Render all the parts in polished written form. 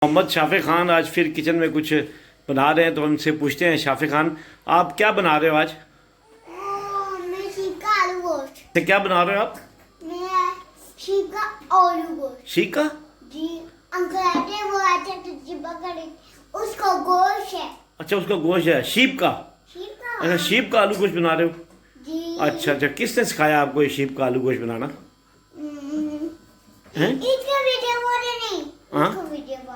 मोहम्मद शाफे खान आज फिर किचन में कुछ बना रहे हैं, तो हमसे पूछते हैं शाफे खान आप क्या बना रहे हो आज? मैं शीका आलू गोश्त। तो क्या बना रहे हो आप? मैं शीका आलू गोश्त। शीका? जी अंकल आते वो आते तो जिब्बा करे उसका गोश्त है। अच्छा, उसका गोश्त है, शीप का। शीका। अच्छा, शीप का आलू गोश्त बना रहे हो? जी। अच्छा अच्छा, किसने सिखाया आपको ये शीप का आलू गोश्त बनाना है? इसका वीडियो बोले नहीं। हाँ? इसका वीडियो बोल।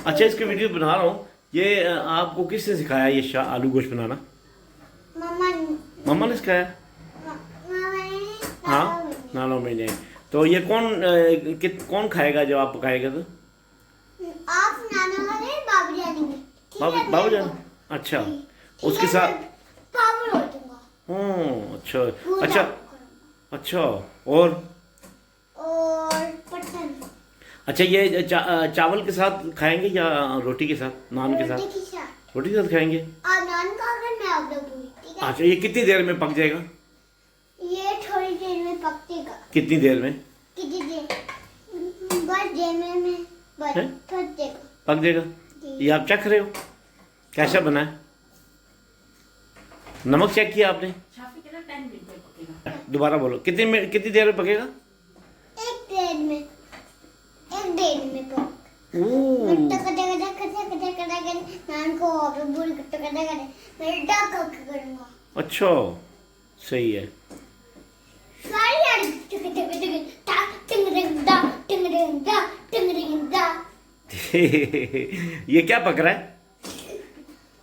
अच्छा, इसके वीडियो बना रहा हूँ। ये आपको किसने सिखाया ये आलू गोश्त बनाना? मम्मा मम्मा ने सिखाया? मम्मा ने। हाँ, नानो मैंने। तो ये कौन खाएगा जब आप पकाएगा तो? आप नाना वाले बाबू जानी में। बाबू जान। अच्छा, उसके साथ पापड़ हो दूंगा। अच्छा अच्छा अच्छा। और पटन। अच्छा, ये चावल के साथ खाएंगे या रोटी के साथ, नान के साथ? रोटी के साथ खाएंगे। और नान खाकर मैं आप लोग पूरी, ठीक है? अच्छा, ये कितनी देर में पक जाएगा? ये थोड़ी देर में पकेगा। कितनी देर में? कितनी देर? बस देर में बस हैं? थोड़ी देर। पक जाएगा। जी। ये आप चख रहे हो कैसा बना है? नमक चेक किया आपने? दोबारा बोलो, कितनी देर में पकेगा? एक देर में पक। ओह, नान को और बुल मैं डक करूंगा। अच्छा, सही है। सारी यार ये क्या पक रहा है?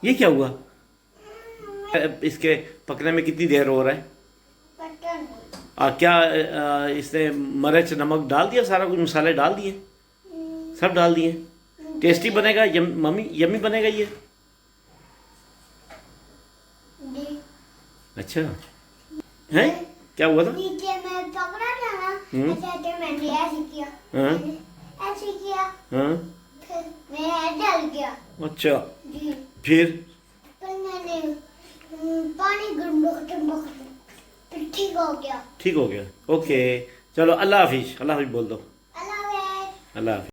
ये क्या हुआ? इसके पकने में कितनी देर हो रहा है? क्या इसने मिर्च नमक डाल दिया, सारा कुछ मसाले डाल दिए, सब डाल दिए? टेस्टी बनेगा, यम्मी बनेगा ये। अच्छा है, क्या हुआ था? नीचे मैं पकड़ा था ना, ऐसे मैंने ऐसे किया, हाँ ऐसे किया, हाँ। फिर मैं डल गया। अच्छा, जी। फिर मैंने पानी गर्म फिर ठीक हो गया। ठीक हो गया। ओके, चलो, अल्लाह हाफिज। अल्लाह हाफिज बोल दो। अल्लाह हाफ़िज़। अल्लाह हाफिज।